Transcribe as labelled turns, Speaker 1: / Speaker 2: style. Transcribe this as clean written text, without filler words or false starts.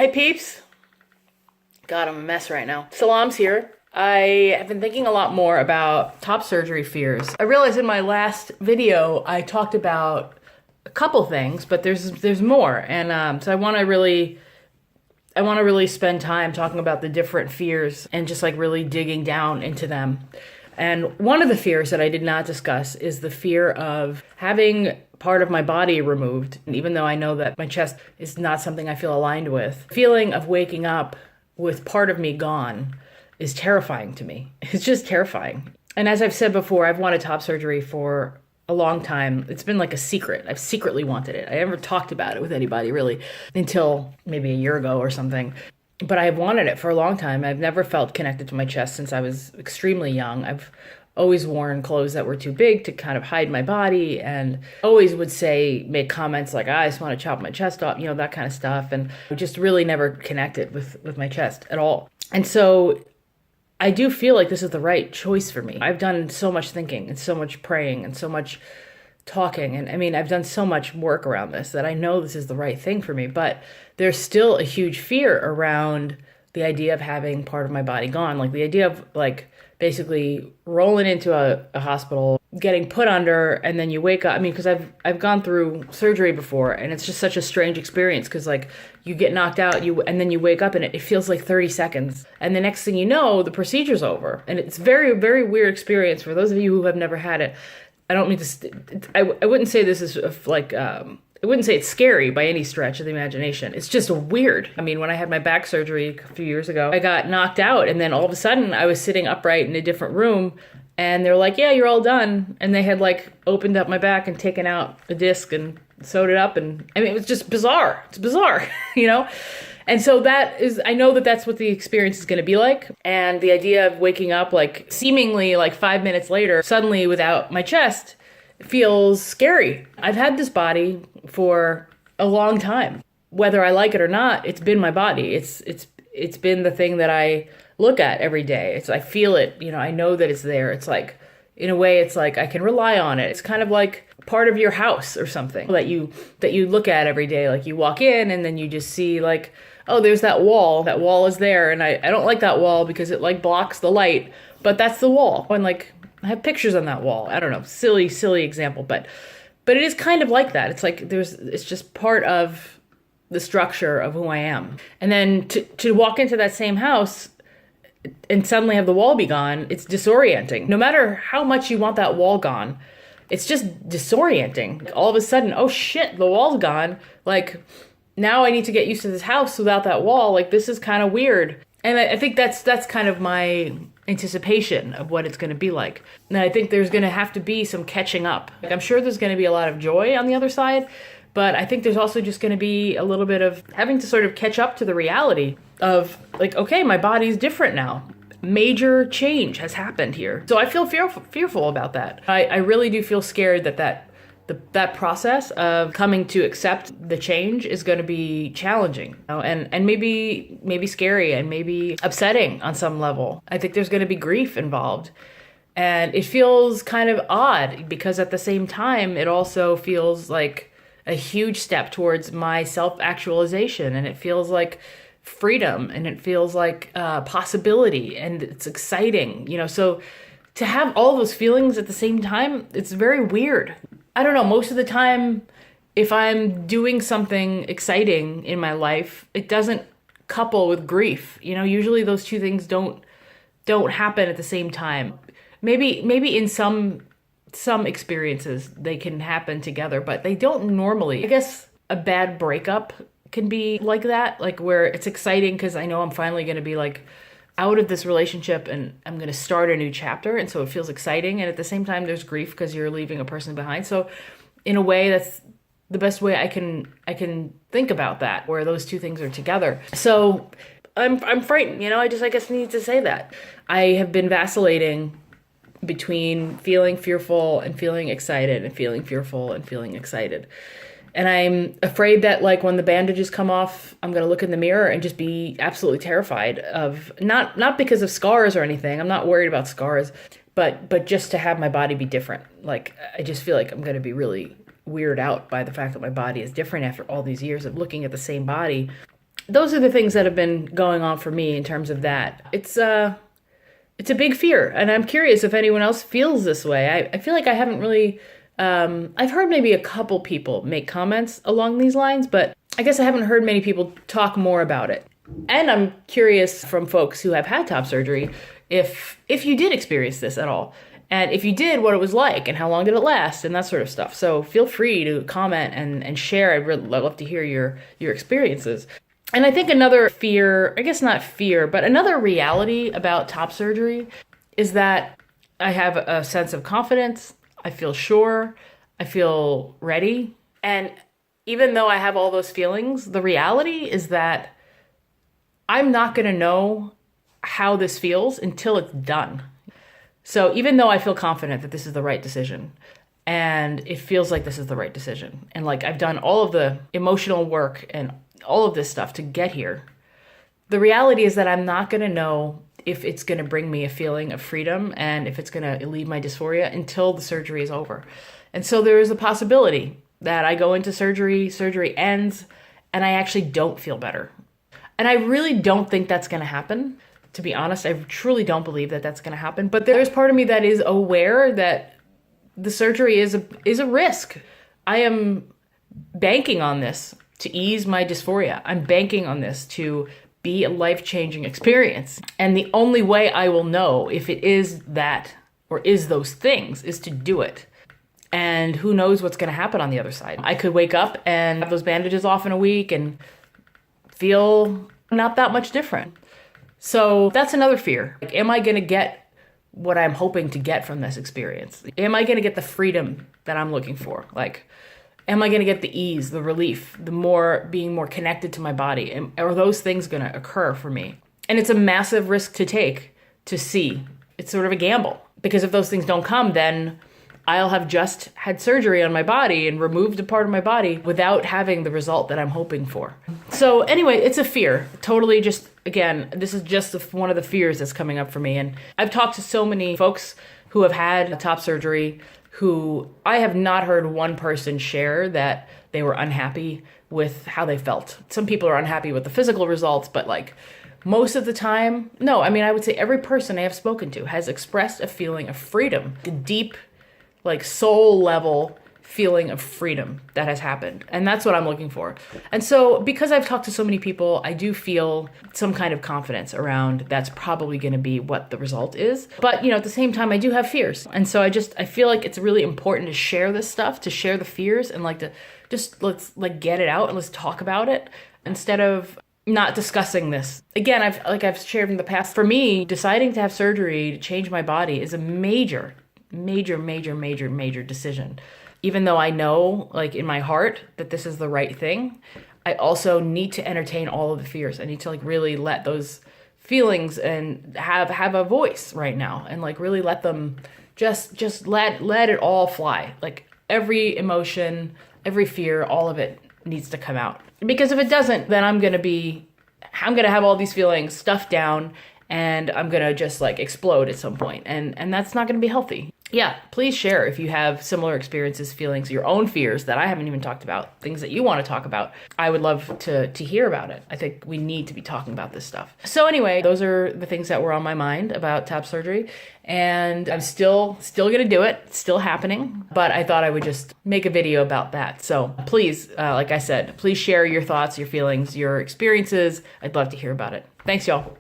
Speaker 1: Hey peeps. God, I'm a mess right now. Salam's here. I have been thinking a lot more about top surgery fears. I realized in my last video I talked about a couple things, but there's more, and so I want to really spend time talking about the different fears and just like really digging down into them. And one of the fears that I did not discuss is the fear of having part of my body removed. And even though I know that my chest is not something I feel aligned with, the feeling of waking up with part of me gone is terrifying to me. It's just terrifying. And as I've said before, I've wanted top surgery for a long time. It's been like a secret. I've secretly wanted it. I never talked about it with anybody really until maybe a year ago or something. But I've wanted it for a long time. I've never felt connected to my chest since I was extremely young. I've always worn clothes that were too big to kind of hide my body, and always would make comments like, I just want to chop my chest off, that kind of stuff. And I just really never connected with my chest at all. And so I do feel like this is the right choice for me. I've done so much thinking and so much praying and so much talking. And I mean, I've done so much work around this that I know this is the right thing for me, but there's still a huge fear around the idea of having part of my body gone. Like the idea of like basically rolling into a hospital, getting put under, and then you wake up. I mean, because I've gone through surgery before, and it's just such a strange experience because like you get knocked out, and then you wake up and it feels like 30 seconds. And the next thing you know, the procedure's over. And it's very, very weird experience for those of you who have never had it. I don't mean to, I wouldn't say this is like, I wouldn't say it's scary by any stretch of the imagination. It's just weird. I mean, when I had my back surgery a few years ago, I got knocked out, and then all of a sudden I was sitting upright in a different room, and they're like, yeah, you're all done. And they had like opened up my back and taken out a disc and sewed it up. And I mean, it was just bizarre. It's bizarre, And so I know that that's what the experience is going to be like. And the idea of waking up like seemingly like 5 minutes later, suddenly without my chest, feels scary. I've had this body for a long time. Whether I like it or not, it's been my body. It's been the thing that I look at every day. I feel it, I know that it's there. It's like, in a way, it's like I can rely on it. It's kind of like part of your house or something that you look at every day. Like you walk in and then you just see like, oh, there's that wall. That wall is there. And I don't like that wall because it like blocks the light, but that's the wall. And like, I have pictures on that wall. I don't know, silly example, but it is kind of like that. It's like it's just part of the structure of who I am. And then to walk into that same house and suddenly have the wall be gone, it's disorienting. No matter how much you want that wall gone, it's just disorienting. All of a sudden, oh shit, the wall's gone. Like now I need to get used to this house without that wall. Like this is kind of weird. And I think that's kind of my anticipation of what it's going to be like. And I think there's going to have to be some catching up. Like, I'm sure there's going to be a lot of joy on the other side, but I think there's also just going to be a little bit of having to sort of catch up to the reality of like, okay, my body's different now. Major change has happened here. So I feel fearful about that. I really do feel scared that process of coming to accept the change is going to be challenging, and maybe scary and maybe upsetting on some level. I think there's going to be grief involved, and it feels kind of odd because at the same time, it also feels like a huge step towards my self-actualization, and it feels like freedom, and it feels like possibility, and it's exciting, so to have all those feelings at the same time, it's very weird. I don't know, most of the time, if I'm doing something exciting in my life, it doesn't couple with grief. Usually those two things don't happen at the same time. Maybe in some experiences they can happen together, but they don't normally. I guess a bad breakup can be like that, like where it's exciting because I know I'm finally going to be like out of this relationship and I'm going to start a new chapter. And so it feels exciting. And at the same time, there's grief because you're leaving a person behind. So in a way, that's the best way I can think about that, where those two things are together. So I'm frightened, I guess need to say that. I have been vacillating between feeling fearful and feeling excited and feeling fearful and feeling excited. And I'm afraid that like when the bandages come off, I'm going to look in the mirror and just be absolutely terrified of not because of scars or anything. I'm not worried about scars, but just to have my body be different. Like I just feel like I'm going to be really weirded out by the fact that my body is different after all these years of looking at the same body those are the things that have been going on for me in terms of that. It's a big fear, and I'm curious if anyone else feels this way. I feel like I haven't really, I've heard maybe a couple people make comments along these lines, but I guess I haven't heard many people talk more about it. And I'm curious from folks who have had top surgery if you did experience this at all. And if you did, what it was like and how long did it last and that sort of stuff. So feel free to comment and share. I'd really love to hear your experiences. And I think another fear, I guess not fear, but another reality about top surgery is that I have a sense of confidence. I feel sure. I feel ready. And even though I have all those feelings, the reality is that I'm not going to know how this feels until it's done. So even though I feel confident that this is the right decision, and it feels like this is the right decision, and like I've done all of the emotional work and all of this stuff to get here, the reality is that I'm not going to know if it's going to bring me a feeling of freedom and if it's going to alleviate my dysphoria until the surgery is over. And so there is a possibility that I go into surgery ends, and I actually don't feel better. And I really don't think that's going to happen. To be honest, I truly don't believe that that's going to happen. But there's part of me that is aware that the surgery is a risk. I am banking on this to ease my dysphoria. I'm banking on this to be a life-changing experience. And the only way I will know if it is that or is those things is to do it. And who knows what's going to happen on the other side. I could wake up and have those bandages off in a week and feel not that much different. So that's another fear. Like, am I going to get what I'm hoping to get from this experience? Am I going to get the freedom that I'm looking for? Like, am I going to get the ease, the relief, being more connected to my body? Are those things going to occur for me? And it's a massive risk to take, to see. It's sort of a gamble, because if those things don't come, then I'll have just had surgery on my body and removed a part of my body without having the result that I'm hoping for. So anyway, it's a fear. Totally just, again, this is just one of the fears that's coming up for me. And I've talked to so many folks who have had top surgery who I have not heard one person share that they were unhappy with how they felt. Some people are unhappy with the physical results, but like most of the time, no. I mean, I would say every person I have spoken to has expressed a feeling of freedom, a deep, like soul level feeling of freedom that has happened. And that's what I'm looking for. And so because I've talked to so many people, I do feel some kind of confidence around that's probably going to be what the result is. But, at the same time, I do have fears. And so I feel like it's really important to share this stuff, to share the fears and like to just let's get it out and let's talk about it instead of not discussing this. Again, I've shared in the past, for me, deciding to have surgery to change my body is a major decision. Even though I know, like in my heart, that this is the right thing, I also need to entertain all of the fears. I need to like really let those feelings and have a voice right now, and like really let them just let it all fly. Like every emotion, every fear, all of it needs to come out. Because if it doesn't, then I'm gonna have all these feelings stuffed down, and I'm gonna just like explode at some point, and that's not gonna be healthy. Yeah, please share if you have similar experiences, feelings, your own fears that I haven't even talked about, things that you want to talk about. I would love to hear about it. I think we need to be talking about this stuff. So anyway, those are the things that were on my mind about top surgery, and I'm still gonna do it. It's still happening, but I thought I would just make a video about that. So please, like I said, please share your thoughts, your feelings, your experiences. I'd love to hear about it. Thanks, y'all.